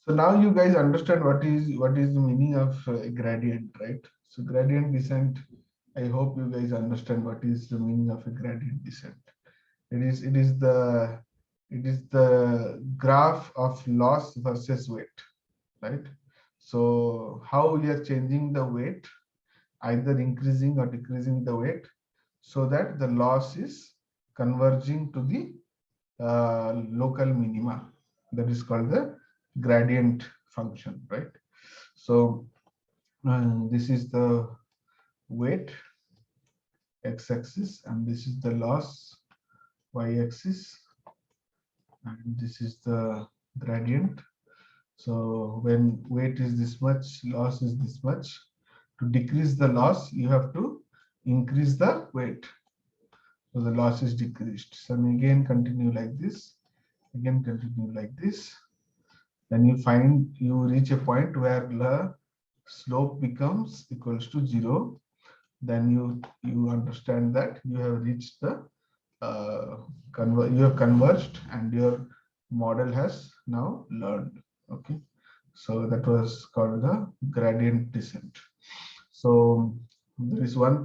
So now you guys understand what is the meaning of gradient, right? So gradient descent. I hope you guys understand what is the meaning of a gradient descent. It is the graph of loss versus weight, right? So how we are changing the weight, either increasing or decreasing the weight, so that the loss is converging to the local minima. That is called the gradient function, right? So this is the weight x-axis, and this is the loss y-axis, and this is the gradient. So when weight is this much, loss is this much. To decrease the loss, you have to increase the weight. So the loss is decreased. So again continue like this, again continue like this. Then you reach a point where the slope becomes equals to 0. Then you understand that you have reached the you have converged and your model has now learned. Okay, so that was called the gradient descent. So there is one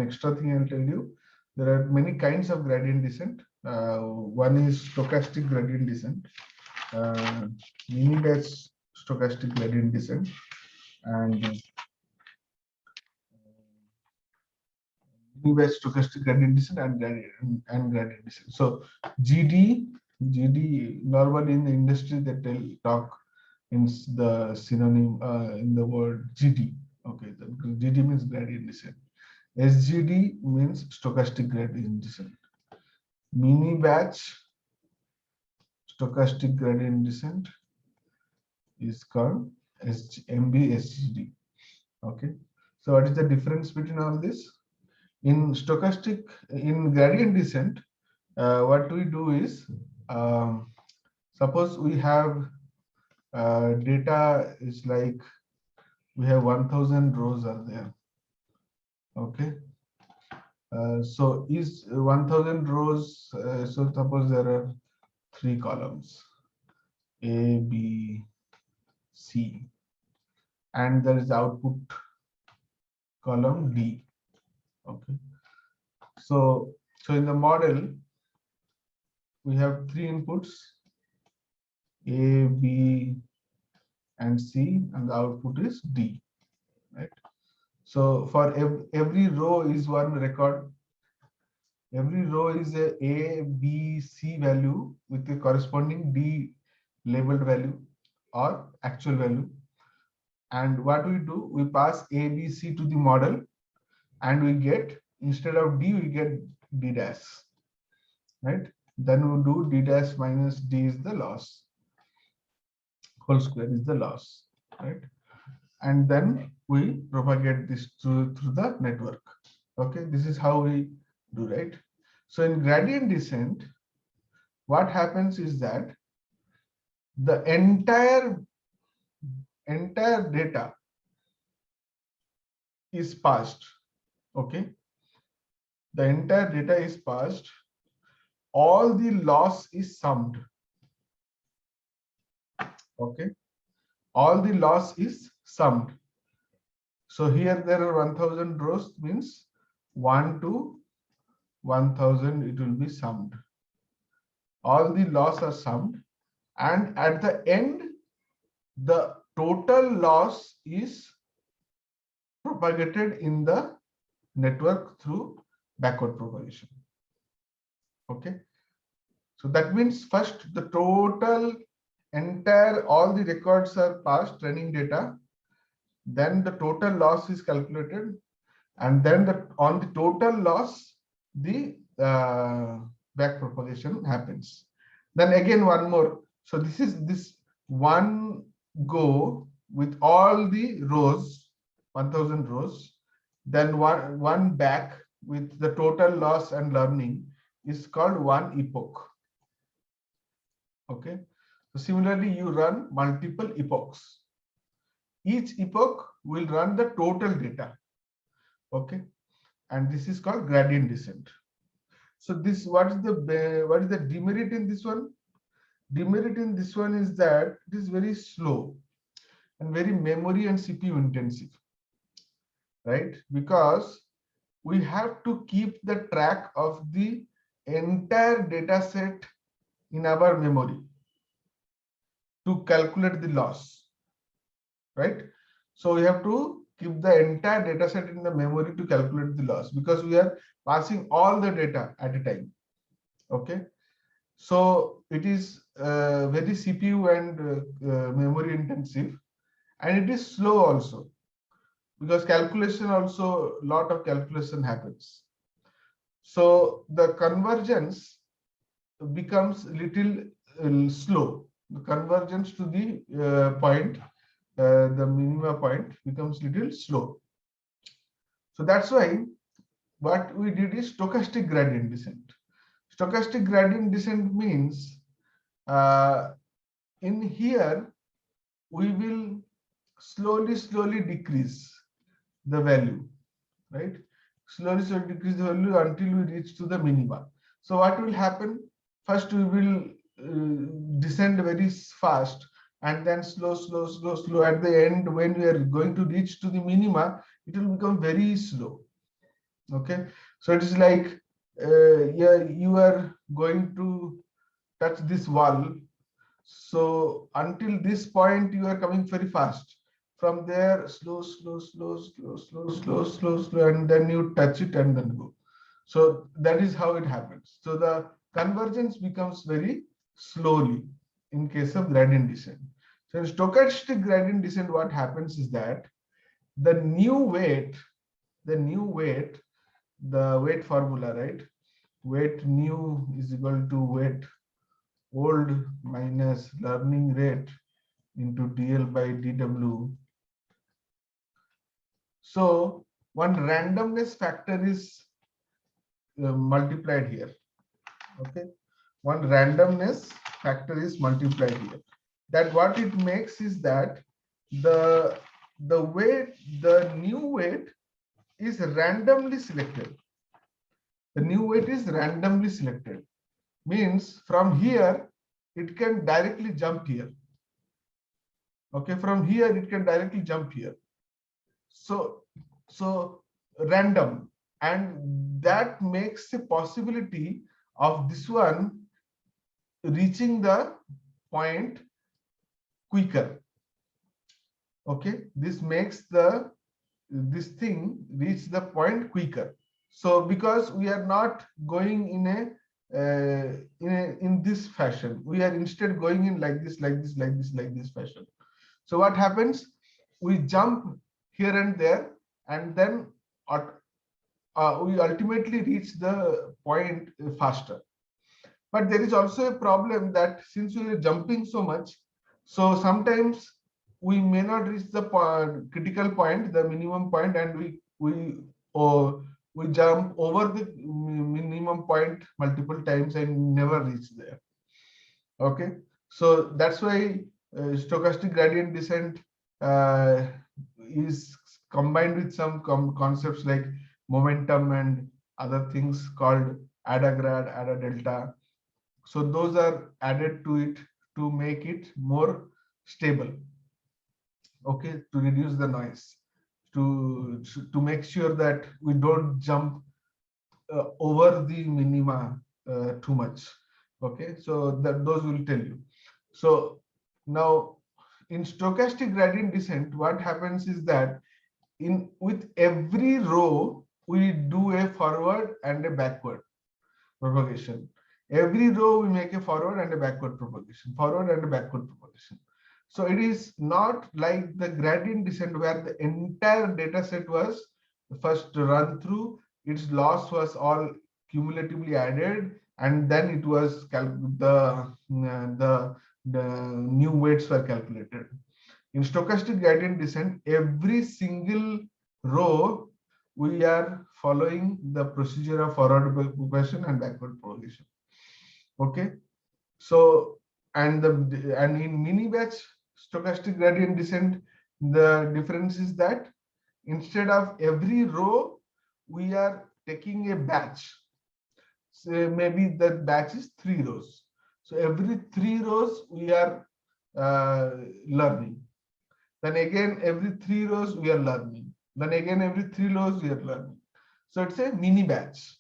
extra thing I'll tell you. There are many kinds of gradient descent. One is stochastic gradient descent, uh, mini-batch stochastic gradient descent, and mini-batch stochastic gradient descent and gradient descent. So GD normally in the industry they talk in the synonym in the word GD. Okay, the GD means gradient descent. SGD means stochastic gradient descent. Mini batch stochastic gradient descent is called MBSGD. Okay, so what is the difference between all this? In gradient descent, what we do is, suppose we have data is like we have 1000 rows are there. Okay, so is 1000 rows, so suppose there are 3 columns A, B, C, and there is output column D. Okay, so in the model we have 3 inputs A, B, and C, and the output is D, right? So for every row is one record. Every row is a B, C value with a corresponding D labeled value or actual value. And what we do, we pass A, B, C to the model, and we get, instead of D, we get D dash, right? Then we do D dash minus D is the loss, whole square is the loss, right? And then we propagate this through the network. Okay, this is how we do, right? So in gradient descent, what happens is that the entire data is passed. Okay, the entire data is passed, all the loss is summed. Okay, all the loss is summed. So here there are 1000 rows, means 1 to 1000 it will be summed. All the loss are summed, and at the end the total loss is propagated in the network through backward propagation. Okay, so that means first the total entire, all the records are passed, training data, then the total loss is calculated, and then on the total loss the back propagation happens. Then again one more, so this one go with all the rows, 1000 rows, then one back with the total loss and learning is called one epoch. Okay, so similarly you run multiple epochs. Each epoch will run the total data. Okay, and this is called gradient descent. So this, what is the demerit in this one? demerit in this one is that it is very slow and very memory and CPU intensive, right? Because we have to keep the track of the entire data set in our memory to calculate the loss, right? So we have to keep the entire data set in the memory to calculate the loss, because we are passing all the data at a time. Okay, so it is very CPU and memory intensive, and it is slow also, because calculation also, lot of calculation happens. So the convergence becomes little slow. The convergence to the point, the minima point, becomes little slow. So that's why what we did is stochastic gradient descent. Stochastic gradient descent means in here we will slowly decrease the value, right? Slowly decrease the value until we reach to the minima. So what will happen? First we will descend very fast, and then slow. At the end, when we are going to reach to the minima, it will become very slow. Okay, so it is like yeah, you are going to touch this wall. So until this point, you are coming very fast. From there, slow, and then you touch it and then go. So that is how it happens. So the convergence becomes very slowly in case of gradient descent. So in stochastic gradient descent, what happens is that the new weight, the weight formula, right? Weight new is equal to weight old minus learning rate into dl by dw. So one randomness factor is multiplied here. Okay, one randomness factor is multiplied here. That what it makes is that the weight, the new weight is randomly selected. The new weight is randomly selected. Means from here it can directly jump here. Okay, from here it can directly jump here. So random, and that makes the possibility of this one reaching the point quicker. Okay, this makes this thing reach the point quicker. So because we are not going in in this fashion, we are instead going in like this fashion. So what happens? We jump here and there, and then we ultimately reach the point faster. But there is also a problem that since we are jumping so much, so sometimes we may not reach the critical point, the minimum point, and we jump over the minimum point multiple times and never reach there. Okay, so that's why stochastic gradient descent is combined with some concepts like momentum and other things called ADA grad, ADA delta. So those are added to it to make it more stable. Okay, to reduce the noise, to make sure that we don't jump over the minima too much. Okay, so that those will tell you. So now in stochastic gradient descent, what happens is that with every row we do a forward and a backward propagation. Every row we make a forward and a backward propagation, forward and a backward propagation. So it is not like the gradient descent where the entire data set was first run through, its loss was all cumulatively added, and then it was the new weights were calculated. In stochastic gradient descent, every single row we are following the procedure of forward propagation and backward propagation. Okay, so and in mini batch stochastic gradient descent, the difference is that instead of every row we are taking a batch. So maybe the batch is 3 rows. So every 3 rows we are learning. Then again every 3 rows we are learning. Then again every 3 rows we are learning. So it's a mini batch.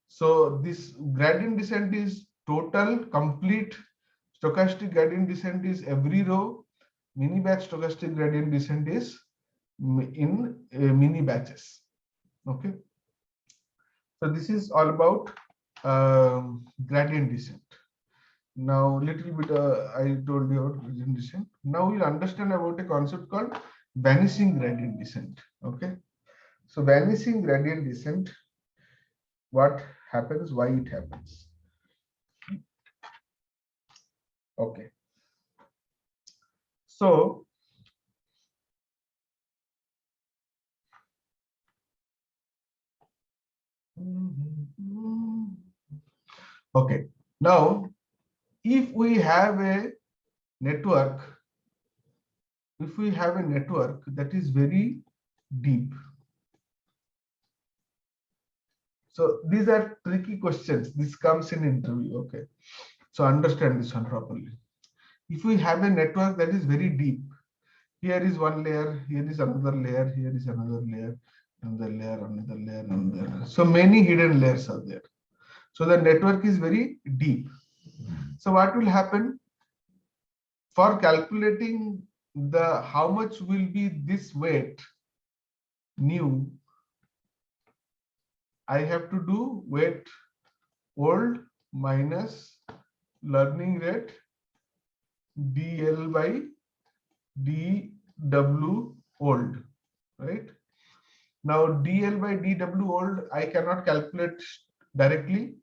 So this gradient descent is total complete. Stochastic gradient descent is every row. Mini batch stochastic gradient descent is in mini batches. Okay. So this is all about gradient descent. Now little bit I told you about gradient descent. Now we'll understand about a concept called vanishing gradient descent. Okay. So vanishing gradient descent, what happens, why it happens. Okay. So okay, now if we have a network, that is very deep. So these are tricky questions. This comes in interview. Okay. So understand this one properly. If we have a network that is very deep, here is one layer, here is another layer, here is another layer, another layer, another layer, another layer. So many hidden layers are there. So the network is very deep. So what will happen for calculating the how much will be this weight new? I have to do weight old minus learning rate dl by dw old, right? Now dl by dw old I cannot calculate directly.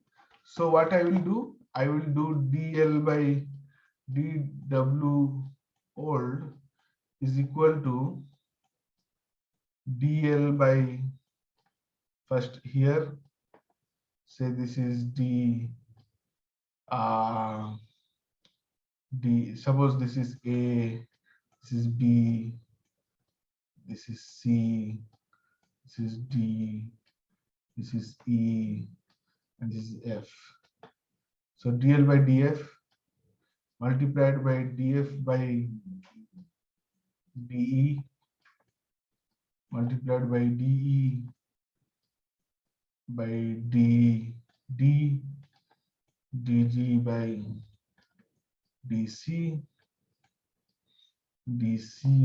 So what I will do? I will do dl by dw old is equal to dl by, first here say this is d suppose this is a, this is b, this is c, this is d, this is e, and this is f. So dl by df multiplied by df by de multiplied by de by d dg by dc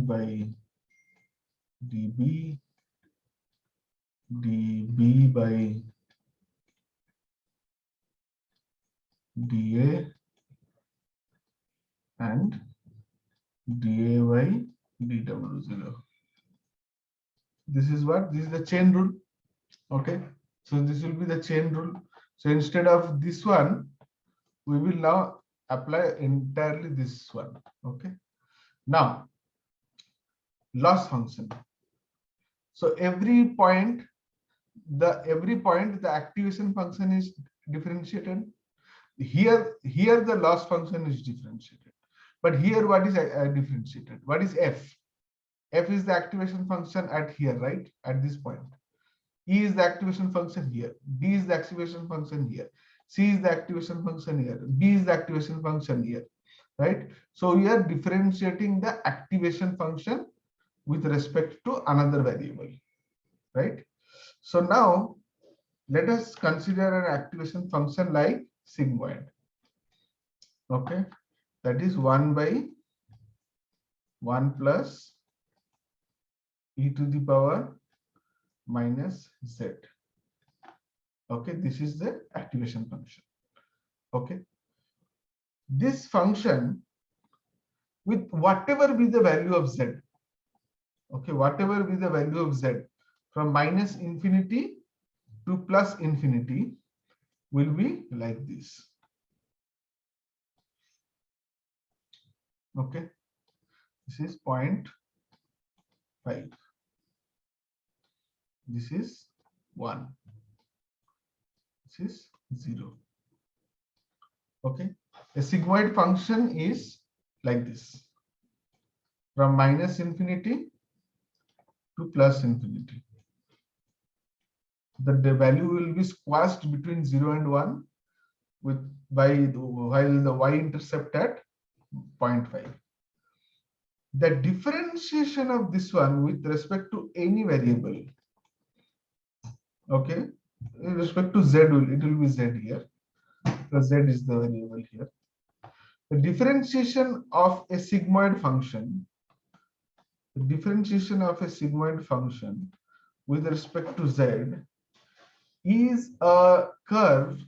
by db by dA and dA by dw0. This is what? This is the chain rule. Okay. So this will be the chain rule. So instead of this one, we will now apply entirely this one. Okay. Now, loss function. So every point the activation function is differentiated. Here the loss function is differentiated, but here what is differentiated? What is f? F is the activation function at here, right? At this point. E is the activation function here. D is the activation function here. C is the activation function here. B is the activation function here, right? So we are differentiating the activation function with respect to another variable, right? So now let us consider an activation function like sigmoid. Okay, that is 1 by 1 plus e to the power minus z. Okay, this is the activation function. Okay, this function with whatever be the value of z, okay, whatever be the value of z from minus infinity to plus infinity will be like this. Okay, this is 0.5, this is 1, this is 0. Okay, a sigmoid function is like this, from minus infinity to plus infinity. The value will be squashed between 0 and 1 with while the y-intercept at 0.5. The differentiation of this one with respect to any variable, okay, in respect to z, it will be z here, because z is the variable here. The differentiation of a sigmoid function, with respect to z is a curve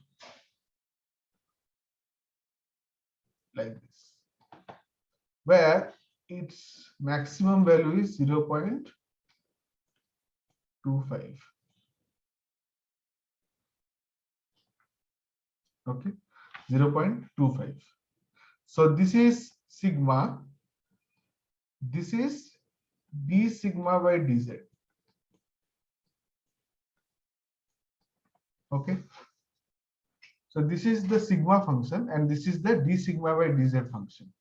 like this, where its maximum value is 0.25. Okay, 0.25. So this is sigma. This is d sigma by dz. Okay. So this is the sigma function, and this is the d sigma by dz function.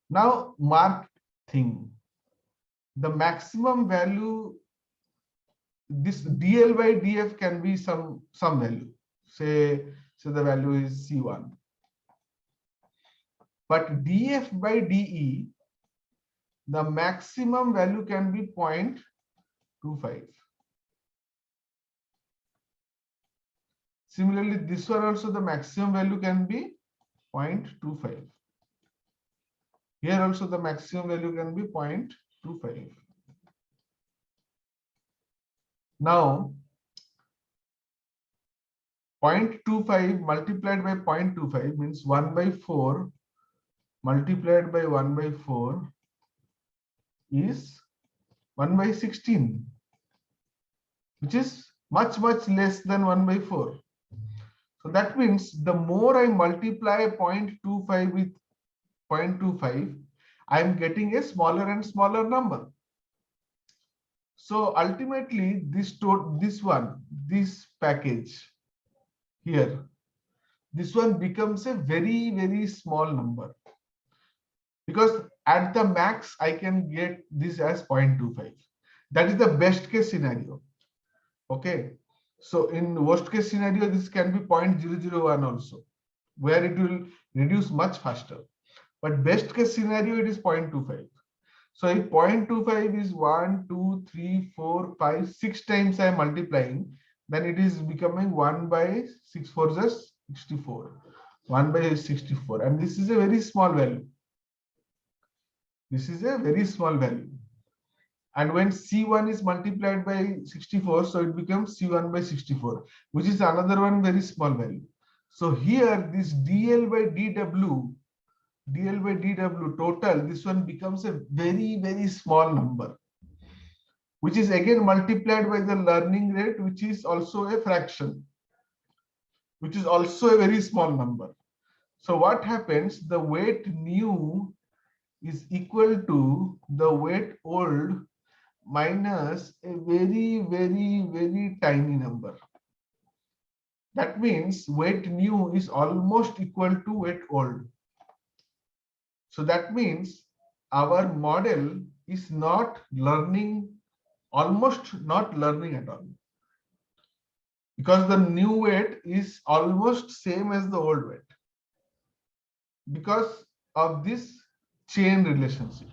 Now mark thing. The maximum value, this dl by df can be some value. Say the value is c1. But df by de, the maximum value can be 0.25. Similarly, this one also, the maximum value can be 0.25. Here also the maximum value can be 0.25. Now 0.25 multiplied by 0.25 means 1 by 4 multiplied by 1 by 4 is 1 by 16, which is much less than 1 by 4. So that means the more I multiply 0.25 with 0.25, I am getting a smaller and smaller number. So ultimately, this package here, this one becomes a very small number, because at the max I can get this as 0.25. That is the best case scenario. Okay. So in worst case scenario, this can be 0.001 also, where it will reduce much faster. But best case scenario, it is 0.25. So if 0.25 is 1, 2, 3, 4, 5, 6 times I am multiplying, then it is becoming 1 by 6 4 is 64. 1 by 64. And this is a very small value. This is a very small value. And when C1 is multiplied by 64, so it becomes C1 by 64, which is another one very small value. So here this DL by DW total, this one becomes a very small number, which is again multiplied by the learning rate, which is also a fraction, which is also a very small number. So what happens? The weight new is equal to the weight old minus a very tiny number. That means weight new is almost equal to weight old. So that means our model is not learning, almost not learning at all, because the new weight is almost same as the old weight, because of this chain relationship,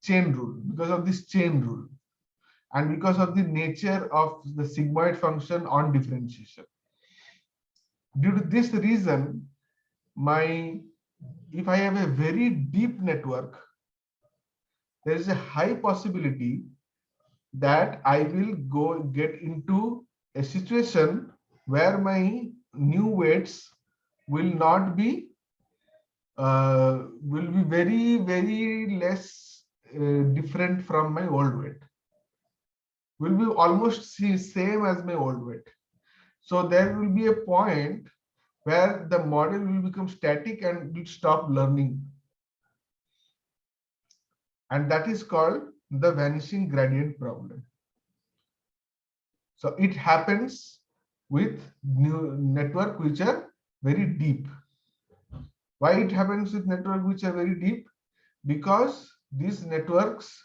chain rule, because of this chain rule, and because of the nature of the sigmoid function on differentiation. Due to this reason, if I have a very deep network, there is a high possibility that I will get into a situation where my new weights will not be will be very less different from my old weight, will be almost same as my old weight. So there will be a point where the model will become static and will stop learning, and that is called the vanishing gradient problem. So it happens with new network which are very deep. Why it happens with network which are very deep? Because these networks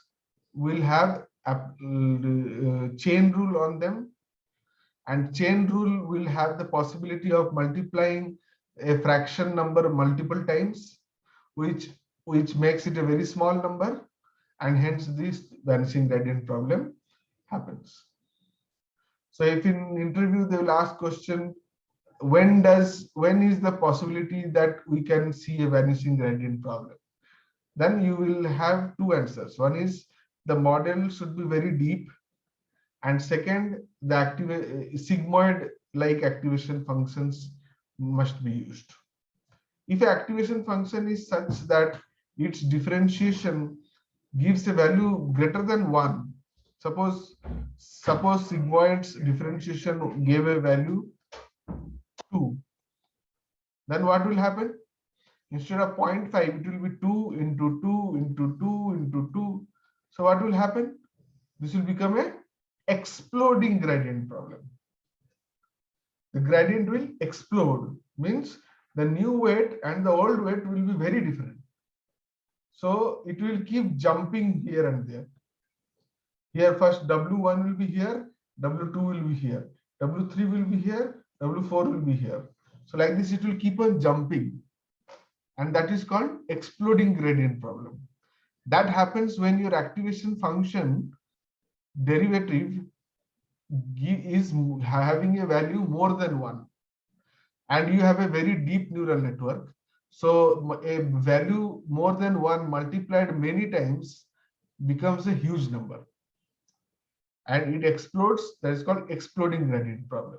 will have a chain rule on them, and chain rule will have the possibility of multiplying a fraction number multiple times, which makes it a very small number, and hence this vanishing gradient problem happens. So if in interview they will ask question, when is the possibility that we can see a vanishing gradient problem, then you will have two answers. One is the model should be very deep, and second, the sigmoid like activation functions must be used. If an activation function is such that its differentiation gives a value greater than 1, suppose sigmoid's differentiation gave a value 2, then what will happen? Instead of 0.5, it will be 2 into 2 into 2 into 2. So what will happen? This will become a exploding gradient problem. The gradient will explode, means the new weight and the old weight will be very different. So it will keep jumping here and there. Here first W1 will be here, W2 will be here, W3 will be here, W4 will be here. So like this, it will keep on jumping. And that is called exploding gradient problem. That happens when your activation function derivative is having a value more than 1, and you have a very deep neural network. So a value more than 1 multiplied many times becomes a huge number, and it explodes. That is called exploding gradient problem.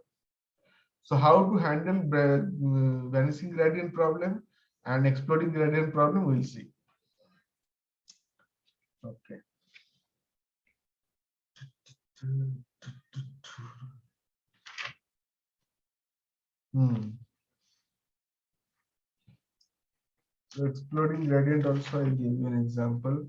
So how to handle vanishing gradient problem and exploding gradient problem, we'll see. Okay. So exploding gradient also, I gave you an example.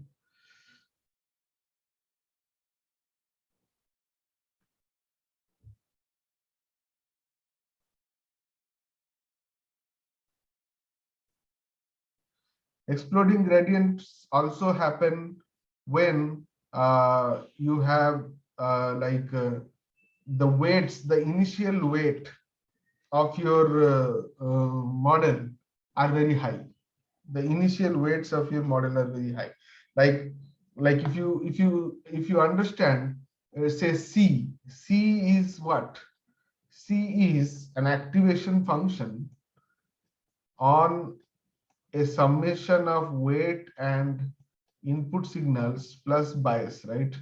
Exploding gradients also happen when you have the weights, the initial weight of your model are very high. The initial weights of your model are very high. Like if you understand, say C is what? C is an activation function on a summation of weight and input signals plus bias, right?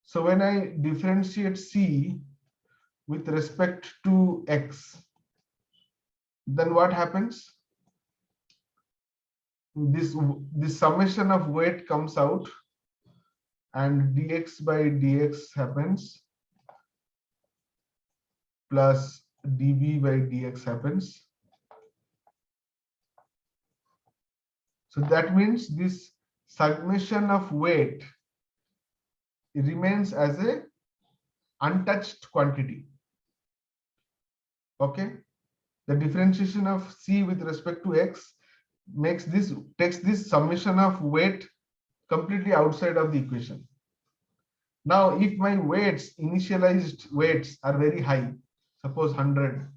So when I differentiate C with respect to X, then what happens? This summation of weight comes out, and dx by dx happens, plus dv by dx happens. So that means this summation of weight remains as a untouched quantity. Okay, the differentiation of C with respect to X takes this summation of weight completely outside of the equation. Now, if my initialized weights are very high, suppose 100,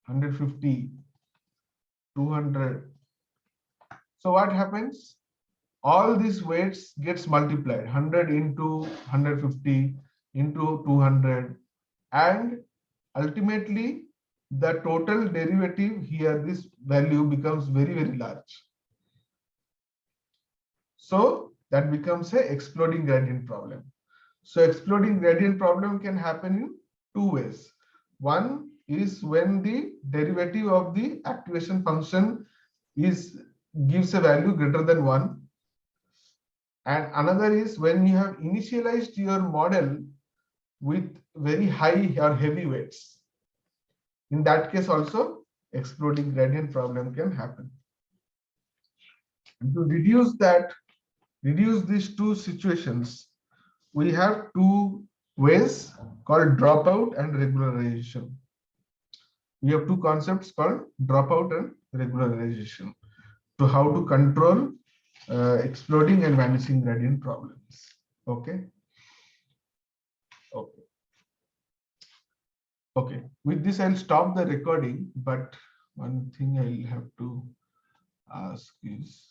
150, 200. So what happens? All these weights gets multiplied, 100 into 150 into 200, and ultimately the total derivative here, this value becomes very, very large. So that becomes a exploding gradient problem. So exploding gradient problem can happen in two ways. One is when the derivative of the activation function gives a value greater than 1. And another is when you have initialized your model with very high or heavy weights. In that case also, exploding gradient problem can happen. And to reduce these two situations, we have two ways called dropout and regularization. We have two concepts called dropout and regularization to how to control exploding and vanishing gradient problems. Okay. Okay, with this I'll stop the recording, but one thing I'll have to ask is